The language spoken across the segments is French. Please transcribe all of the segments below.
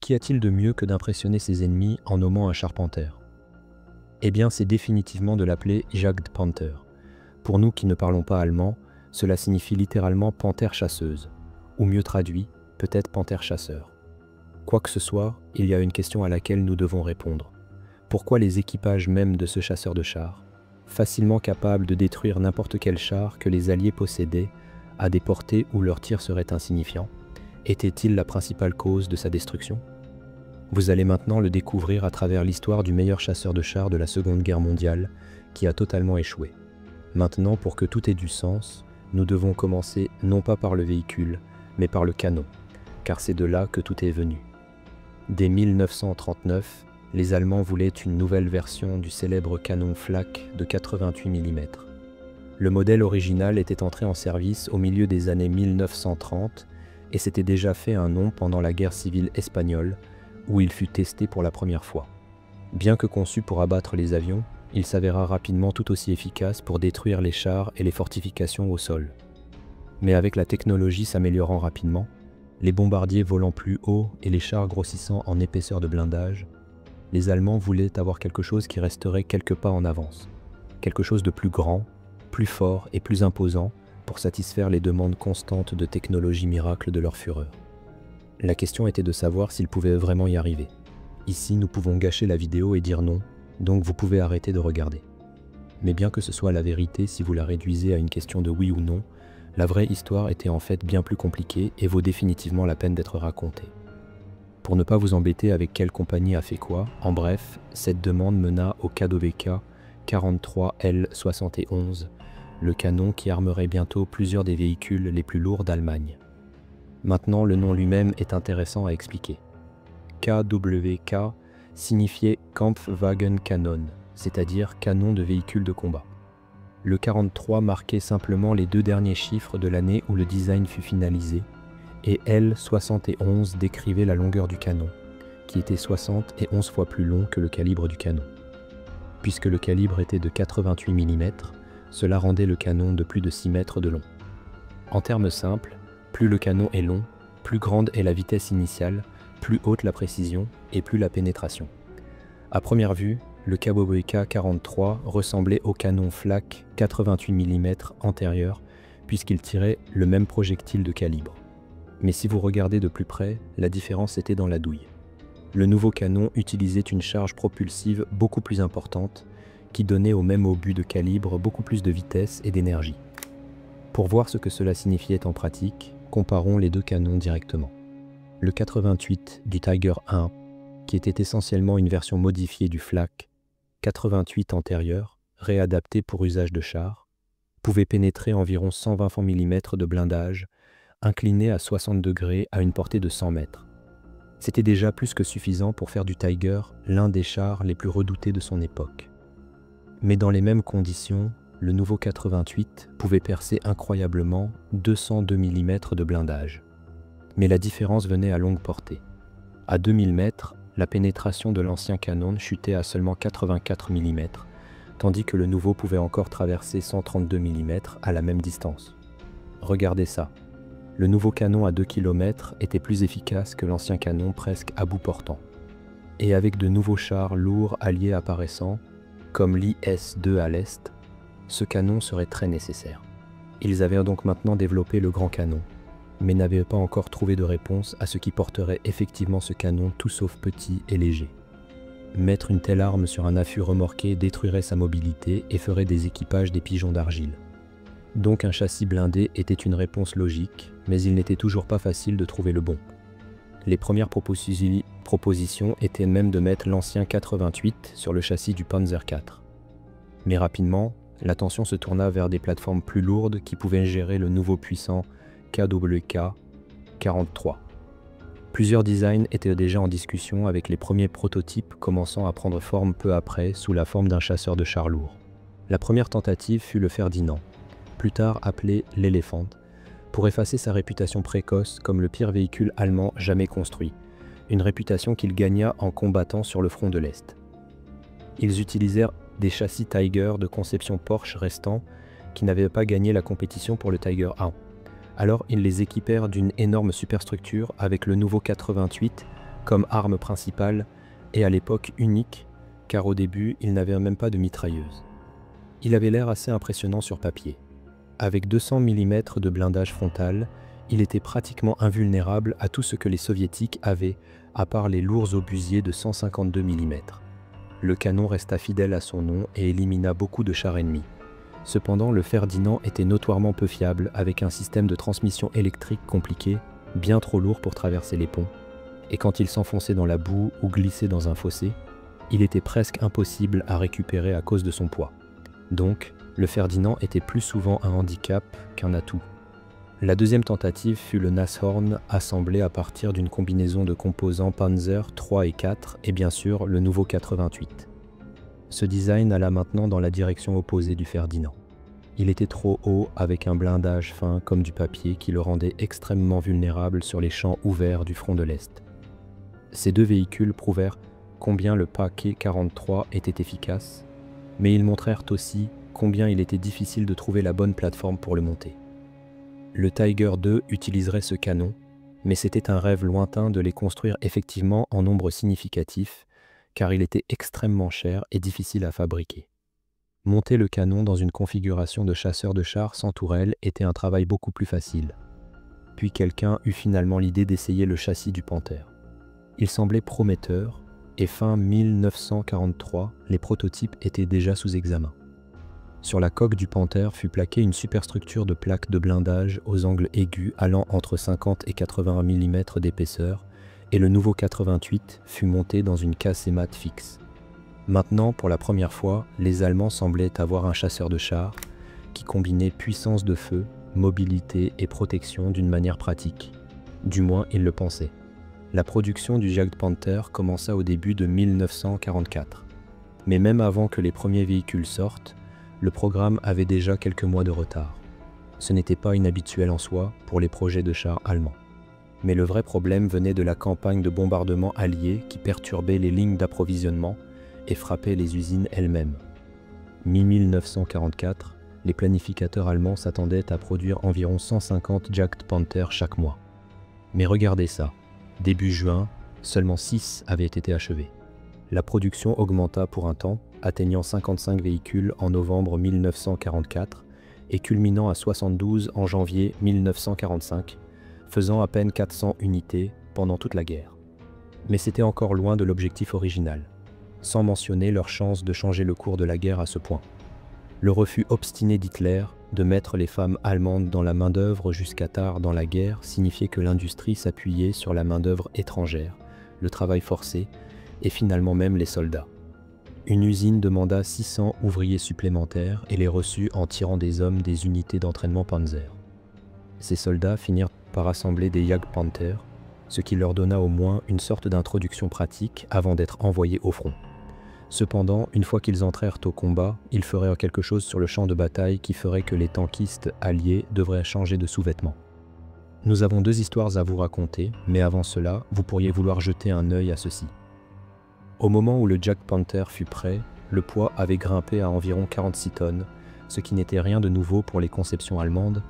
qu'y a-t-il de mieux que d'impressionner ses ennemis en nommant un charpenter? Eh bien, c'est définitivement de l'appeler Jagdpanther. Pour nous qui ne parlons pas allemand, cela signifie littéralement panthère chasseuse, ou mieux traduit, peut-être panthère chasseur. Quoi que ce soit, il y a une question à laquelle nous devons répondre. Pourquoi les équipages même de ce chasseur de chars, facilement capables de détruire n'importe quel char que les Alliés possédaient, à des portées où leur tir serait insignifiant, était-il la principale cause de sa destruction? Vous allez maintenant le découvrir à travers l'histoire du meilleur chasseur de chars de la Seconde Guerre mondiale, qui a totalement échoué. Maintenant, pour que tout ait du sens, nous devons commencer non pas par le véhicule, mais par le canon, car c'est de là que tout est venu. Dès 1939, les Allemands voulaient une nouvelle version du célèbre canon Flak de 88 mm. Le modèle original était entré en service au milieu des années 1930 et s'était déjà fait un nom pendant la guerre civile espagnole, où il fut testé pour la première fois. Bien que conçu pour abattre les avions, il s'avéra rapidement tout aussi efficace pour détruire les chars et les fortifications au sol. Mais avec la technologie s'améliorant rapidement, les bombardiers volant plus haut et les chars grossissant en épaisseur de blindage, les Allemands voulaient avoir quelque chose qui resterait quelques pas en avance, quelque chose de plus grand, plus fort et plus imposant pour satisfaire les demandes constantes de technologie miracle de leur Führer. La question était de savoir s'ils pouvaient vraiment y arriver. Ici, nous pouvons gâcher la vidéo et dire non, donc vous pouvez arrêter de regarder. Mais bien que ce soit la vérité si vous la réduisez à une question de oui ou non, la vraie histoire était en fait bien plus compliquée et vaut définitivement la peine d'être racontée. Pour ne pas vous embêter avec quelle compagnie a fait quoi, en bref, cette demande mena au KWK 43L71, le canon qui armerait bientôt plusieurs des véhicules les plus lourds d'Allemagne. Maintenant, le nom lui-même est intéressant à expliquer. KWK signifiait Kampfwagenkanon, c'est-à-dire canon de véhicules de combat. Le 43 marquait simplement les deux derniers chiffres de l'année où le design fut finalisé, et L71 décrivait la longueur du canon, qui était 60 et 11 fois plus long que le calibre du canon. Puisque le calibre était de 88 mm, cela rendait le canon de plus de 6 mètres de long. En termes simples, plus le canon est long, plus grande est la vitesse initiale, plus haute la précision et plus la pénétration. À première vue, le KWK 43 ressemblait au canon Flak 88 mm antérieur, puisqu'il tirait le même projectile de calibre. Mais si vous regardez de plus près, la différence était dans la douille. Le nouveau canon utilisait une charge propulsive beaucoup plus importante, qui donnait au même obus de calibre beaucoup plus de vitesse et d'énergie. Pour voir ce que cela signifiait en pratique, comparons les deux canons directement. Le 88 du Tiger I, qui était essentiellement une version modifiée du Flak 88 antérieur, réadapté pour usage de char, pouvait pénétrer environ 120 mm de blindage, incliné à 60 degrés à une portée de 100 mètres. C'était déjà plus que suffisant pour faire du Tiger l'un des chars les plus redoutés de son époque. Mais dans les mêmes conditions, le nouveau 88 pouvait percer incroyablement 202 mm de blindage. Mais la différence venait à longue portée. À 2000 mètres, la pénétration de l'ancien canon chutait à seulement 84 mm, tandis que le nouveau pouvait encore traverser 132 mm à la même distance. Regardez ça. Le nouveau canon à 2 km était plus efficace que l'ancien canon presque à bout portant. Et avec de nouveaux chars lourds alliés apparaissant, comme l'IS-2 à l'est, ce canon serait très nécessaire. Ils avaient donc maintenant développé le grand canon, mais n'avaient pas encore trouvé de réponse à ce qui porterait effectivement ce canon tout sauf petit et léger. Mettre une telle arme sur un affût remorqué détruirait sa mobilité et ferait des équipages des pigeons d'argile. Donc un châssis blindé était une réponse logique, mais il n'était toujours pas facile de trouver le bon. Les premières propositions étaient même de mettre l'ancien 88 sur le châssis du Panzer IV. Mais rapidement, l'attention se tourna vers des plateformes plus lourdes qui pouvaient gérer le nouveau puissant KWK 43. Plusieurs designs étaient déjà en discussion avec les premiers prototypes commençant à prendre forme peu après sous la forme d'un chasseur de chars lourds. La première tentative fut le Ferdinand, plus tard appelé l'Elephant, pour effacer sa réputation précoce comme le pire véhicule allemand jamais construit, une réputation qu'il gagna en combattant sur le front de l'Est. Ils utilisèrent des châssis Tiger de conception Porsche restants qui n'avaient pas gagné la compétition pour le Tiger I. Alors ils les équipèrent d'une énorme superstructure avec le nouveau 88 comme arme principale et à l'époque unique, car au début, il n'avait même pas de mitrailleuse. Il avait l'air assez impressionnant sur papier. Avec 200 mm de blindage frontal, il était pratiquement invulnérable à tout ce que les soviétiques avaient, à part les lourds obusiers de 152 mm. Le canon resta fidèle à son nom et élimina beaucoup de chars ennemis. Cependant, le Ferdinand était notoirement peu fiable, avec un système de transmission électrique compliqué, bien trop lourd pour traverser les ponts, et quand il s'enfonçait dans la boue ou glissait dans un fossé, il était presque impossible à récupérer à cause de son poids. Donc, le Ferdinand était plus souvent un handicap qu'un atout. La deuxième tentative fut le Nashorn, assemblé à partir d'une combinaison de composants Panzer 3 et 4 et bien sûr le nouveau 88. Ce design alla maintenant dans la direction opposée du Ferdinand. Il était trop haut avec un blindage fin comme du papier qui le rendait extrêmement vulnérable sur les champs ouverts du front de l'Est. Ces deux véhicules prouvèrent combien le paquet 43 était efficace, mais ils montrèrent aussi combien il était difficile de trouver la bonne plateforme pour le monter. Le Tiger II utiliserait ce canon, mais c'était un rêve lointain de les construire effectivement en nombre significatif, car il était extrêmement cher et difficile à fabriquer. Monter le canon dans une configuration de chasseur de chars sans tourelle était un travail beaucoup plus facile. Puis quelqu'un eut finalement l'idée d'essayer le châssis du Panther. Il semblait prometteur, et fin 1943, les prototypes étaient déjà sous examen. Sur la coque du Panther fut plaquée une superstructure de plaques de blindage aux angles aigus allant entre 50 et 81 mm d'épaisseur, et le nouveau 88 fut monté dans une casemate fixe. Maintenant, pour la première fois, les Allemands semblaient avoir un chasseur de chars qui combinait puissance de feu, mobilité et protection d'une manière pratique. Du moins, ils le pensaient. La production du Jagdpanther commença au début de 1944. Mais même avant que les premiers véhicules sortent, le programme avait déjà quelques mois de retard. Ce n'était pas inhabituel en soi pour les projets de chars allemands. Mais le vrai problème venait de la campagne de bombardement alliée qui perturbait les lignes d'approvisionnement et frappait les usines elles-mêmes. Mi-1944, les planificateurs allemands s'attendaient à produire environ 150 Jagdpanther chaque mois. Mais regardez ça, début juin, seulement 6 avaient été achevés. La production augmenta pour un temps, atteignant 55 véhicules en novembre 1944 et culminant à 72 en janvier 1945, faisant à peine 400 unités pendant toute la guerre. Mais c'était encore loin de l'objectif original, sans mentionner leur chance de changer le cours de la guerre à ce point. Le refus obstiné d'Hitler de mettre les femmes allemandes dans la main-d'œuvre jusqu'à tard dans la guerre signifiait que l'industrie s'appuyait sur la main-d'œuvre étrangère, le travail forcé et finalement même les soldats. Une usine demanda 600 ouvriers supplémentaires et les reçut en tirant des hommes des unités d'entraînement Panzer. Ces soldats finirent par assembler des Jagdpanther, ce qui leur donna au moins une sorte d'introduction pratique avant d'être envoyés au front. Cependant, une fois qu'ils entrèrent au combat, ils feraient quelque chose sur le champ de bataille qui ferait que les tankistes alliés devraient changer de sous-vêtements. Nous avons deux histoires à vous raconter, mais avant cela, vous pourriez vouloir jeter un œil à ceci. Au moment où le Jagdpanther fut prêt, le poids avait grimpé à environ 46 tonnes, ce qui n'était rien de nouveau pour les conceptions allemandes,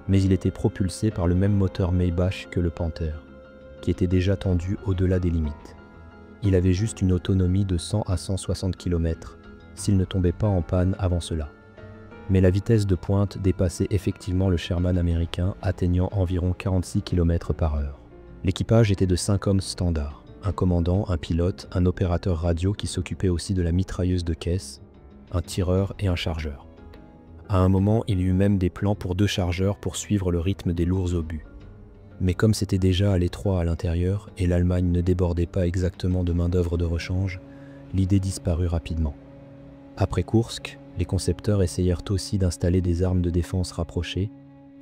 mais il était propulsé par le même moteur Maybach que le Panther, qui était déjà tendu au-delà des limites. Il avait juste une autonomie de 100 à 160 km, s'il ne tombait pas en panne avant cela. Mais la vitesse de pointe dépassait effectivement le Sherman américain, atteignant environ 46 km/h. L'équipage était de 5 hommes standards. Un commandant, un pilote, un opérateur radio qui s'occupait aussi de la mitrailleuse de caisse, un tireur et un chargeur. À un moment, il y eut même des plans pour 2 chargeurs pour suivre le rythme des lourds obus. Mais comme c'était déjà à l'étroit à l'intérieur et l'Allemagne ne débordait pas exactement de main-d'œuvre de rechange, l'idée disparut rapidement. Après Koursk, les concepteurs essayèrent aussi d'installer des armes de défense rapprochées,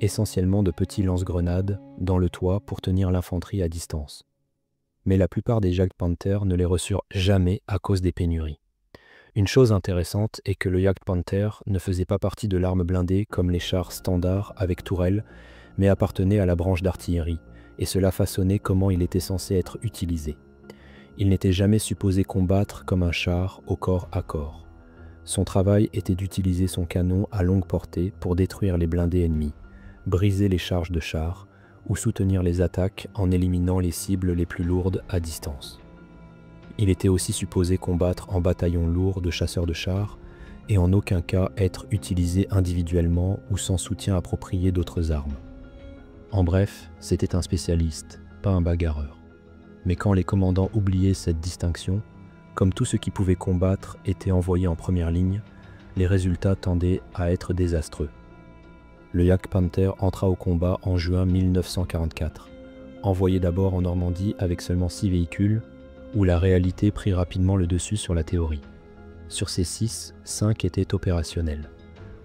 essentiellement de petits lance-grenades, dans le toit pour tenir l'infanterie à distance. Mais la plupart des Jagdpanther ne les reçurent jamais à cause des pénuries. Une chose intéressante est que le Jagdpanther ne faisait pas partie de l'arme blindée comme les chars standards avec tourelle, mais appartenait à la branche d'artillerie, et cela façonnait comment il était censé être utilisé. Il n'était jamais supposé combattre comme un char au corps à corps. Son travail était d'utiliser son canon à longue portée pour détruire les blindés ennemis, briser les charges de chars, ou soutenir les attaques en éliminant les cibles les plus lourdes à distance. Il était aussi supposé combattre en bataillon lourd de chasseurs de chars et en aucun cas être utilisé individuellement ou sans soutien approprié d'autres armes. En bref, c'était un spécialiste, pas un bagarreur. Mais quand les commandants oubliaient cette distinction, comme tout ce qui pouvait combattre était envoyé en première ligne, les résultats tendaient à être désastreux. Le Jagdpanther entra au combat en juin 1944, envoyé d'abord en Normandie avec seulement 6 véhicules, où la réalité prit rapidement le dessus sur la théorie. Sur ces 6, 5 étaient opérationnels.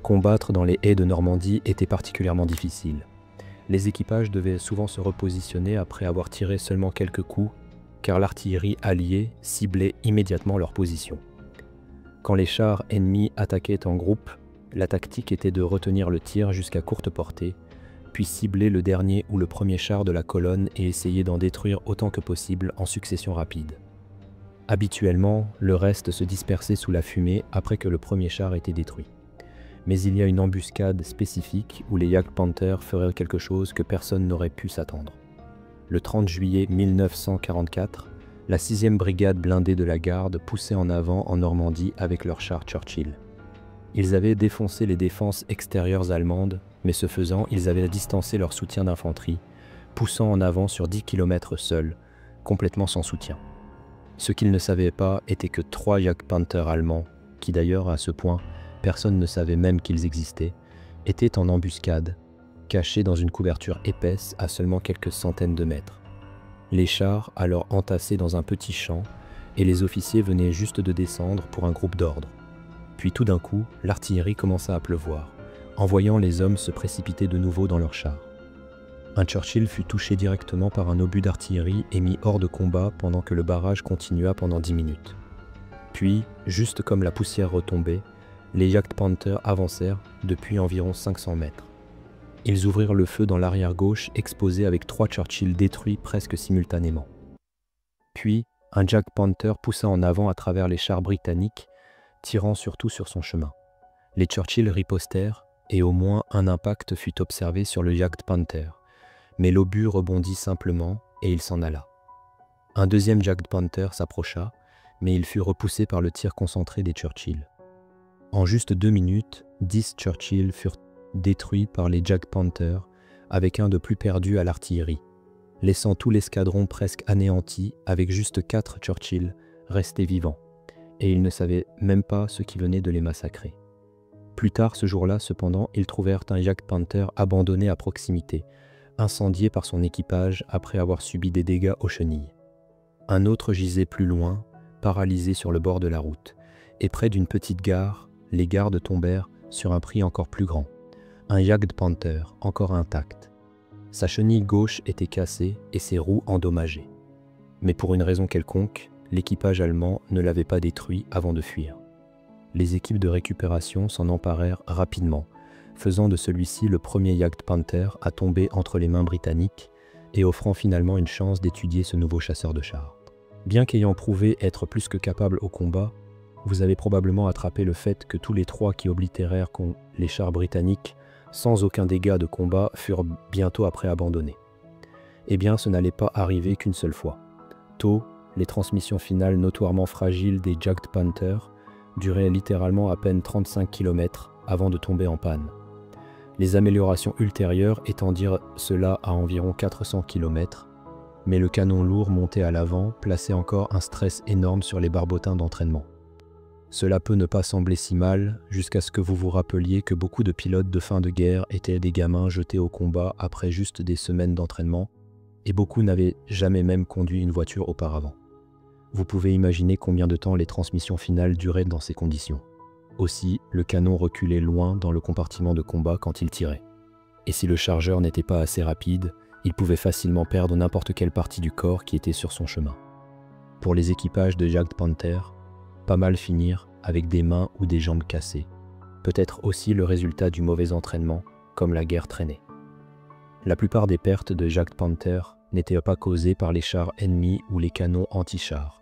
Combattre dans les haies de Normandie était particulièrement difficile. Les équipages devaient souvent se repositionner après avoir tiré seulement quelques coups, car l'artillerie alliée ciblait immédiatement leur position. Quand les chars ennemis attaquaient en groupe, la tactique était de retenir le tir jusqu'à courte portée, puis cibler le dernier ou le premier char de la colonne et essayer d'en détruire autant que possible en succession rapide. Habituellement, le reste se dispersait sous la fumée après que le premier char était détruit. Mais il y a une embuscade spécifique où les Jagdpanthers feraient quelque chose que personne n'aurait pu s'attendre. Le 30 juillet 1944, la 6e brigade blindée de la garde poussait en avant en Normandie avec leurs chars Churchill. Ils avaient défoncé les défenses extérieures allemandes, mais ce faisant, ils avaient distancé leur soutien d'infanterie, poussant en avant sur 10 km seuls, complètement sans soutien. Ce qu'ils ne savaient pas était que 3 Jagdpanthers allemands, qui d'ailleurs à ce point, personne ne savait même qu'ils existaient, étaient en embuscade, cachés dans une couverture épaisse à seulement quelques centaines de mètres. Les chars alors entassés dans un petit champ, et les officiers venaient juste de descendre pour un groupe d'ordre. Puis tout d'un coup, l'artillerie commença à pleuvoir, envoyant les hommes se précipiter de nouveau dans leurs chars. Un Churchill fut touché directement par un obus d'artillerie et mis hors de combat pendant que le barrage continua pendant 10 minutes. Puis, juste comme la poussière retombait, les Jagdpanthers avancèrent depuis environ 500 mètres. Ils ouvrirent le feu dans l'arrière gauche exposé avec 3 Churchill détruits presque simultanément. Puis, un Jagdpanther poussa en avant à travers les chars britanniques, tirant surtout sur son chemin. Les Churchill ripostèrent et au moins un impact fut observé sur le Jagdpanther, mais l'obus rebondit simplement et il s'en alla. Un deuxième Jagdpanther s'approcha, mais il fut repoussé par le tir concentré des Churchill. En juste 2 minutes, 10 Churchill furent détruits par les Jagdpanthers, avec un de plus perdu à l'artillerie, laissant tout l'escadron presque anéanti avec juste 4 Churchill restés vivants, et ils ne savaient même pas ce qui venait de les massacrer. Plus tard ce jour-là, cependant, ils trouvèrent un Jagdpanther abandonné à proximité, incendié par son équipage après avoir subi des dégâts aux chenilles. Un autre gisait plus loin, paralysé sur le bord de la route, et près d'une petite gare, les gardes tombèrent sur un prix encore plus grand, un Jagdpanther encore intact. Sa chenille gauche était cassée et ses roues endommagées. Mais pour une raison quelconque, l'équipage allemand ne l'avait pas détruit avant de fuir. Les équipes de récupération s'en emparèrent rapidement, faisant de celui-ci le premier Jagdpanther à tomber entre les mains britanniques et offrant finalement une chance d'étudier ce nouveau chasseur de chars. Bien qu'ayant prouvé être plus que capable au combat, vous avez probablement attrapé le fait que tous les 3 qui oblitérèrent les chars britanniques sans aucun dégât de combat furent bientôt après abandonnés. Eh bien, ce n'allait pas arriver qu'une seule fois. Tôt, les transmissions finales notoirement fragiles des Jagdpanthers duraient littéralement à peine 35 km avant de tomber en panne. Les améliorations ultérieures étendirent cela à environ 400 km, mais le canon lourd monté à l'avant plaçait encore un stress énorme sur les barbotins d'entraînement. Cela peut ne pas sembler si mal, jusqu'à ce que vous vous rappeliez que beaucoup de pilotes de fin de guerre étaient des gamins jetés au combat après juste des semaines d'entraînement, et beaucoup n'avaient jamais même conduit une voiture auparavant. Vous pouvez imaginer combien de temps les transmissions finales duraient dans ces conditions. Aussi, le canon reculait loin dans le compartiment de combat quand il tirait. Et si le chargeur n'était pas assez rapide, il pouvait facilement perdre n'importe quelle partie du corps qui était sur son chemin. Pour les équipages de Jagdpanther, pas mal finirent avec des mains ou des jambes cassées, peut-être aussi le résultat du mauvais entraînement, comme la guerre traînée. La plupart des pertes de Jagdpanther n'étaient pas causées par les chars ennemis ou les canons anti-chars,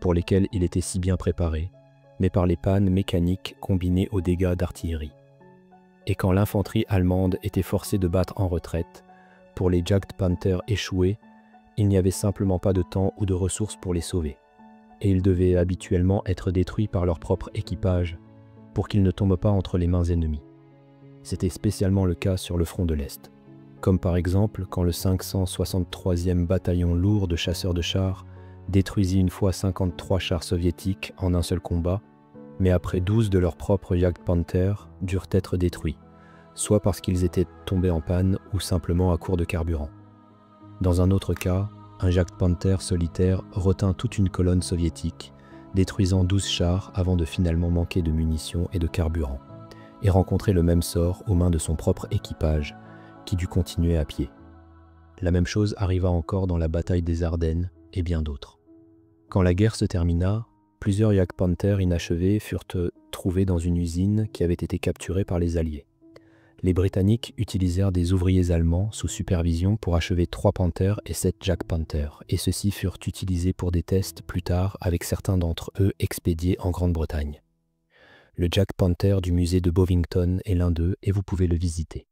pour lesquels il était si bien préparé, mais par les pannes mécaniques combinées aux dégâts d'artillerie. Et quand l'infanterie allemande était forcée de battre en retraite, pour les Jagd Panthers échoués, il n'y avait simplement pas de temps ou de ressources pour les sauver, et ils devaient habituellement être détruits par leur propre équipage pour qu'ils ne tombent pas entre les mains ennemies. C'était spécialement le cas sur le front de l'Est, comme par exemple quand le 563e bataillon lourd de chasseurs de chars détruisit une fois 53 chars soviétiques en un seul combat, mais après 12 de leurs propres Jagd Panthers durent être détruits, soit parce qu'ils étaient tombés en panne ou simplement à court de carburant. Dans un autre cas, un Jagd Panther solitaire retint toute une colonne soviétique, détruisant 12 chars avant de finalement manquer de munitions et de carburant, et rencontrer le même sort aux mains de son propre équipage, qui dut continuer à pied. La même chose arriva encore dans la bataille des Ardennes et bien d'autres. Quand la guerre se termina, plusieurs Jagd Panthers inachevés furent trouvés dans une usine qui avait été capturée par les Alliés. Les Britanniques utilisèrent des ouvriers allemands sous supervision pour achever 3 Panthers et 7 Jagd Panthers, et ceux-ci furent utilisés pour des tests plus tard avec certains d'entre eux expédiés en Grande-Bretagne. Le Jagd Panther du musée de Bovington est l'un d'eux et vous pouvez le visiter.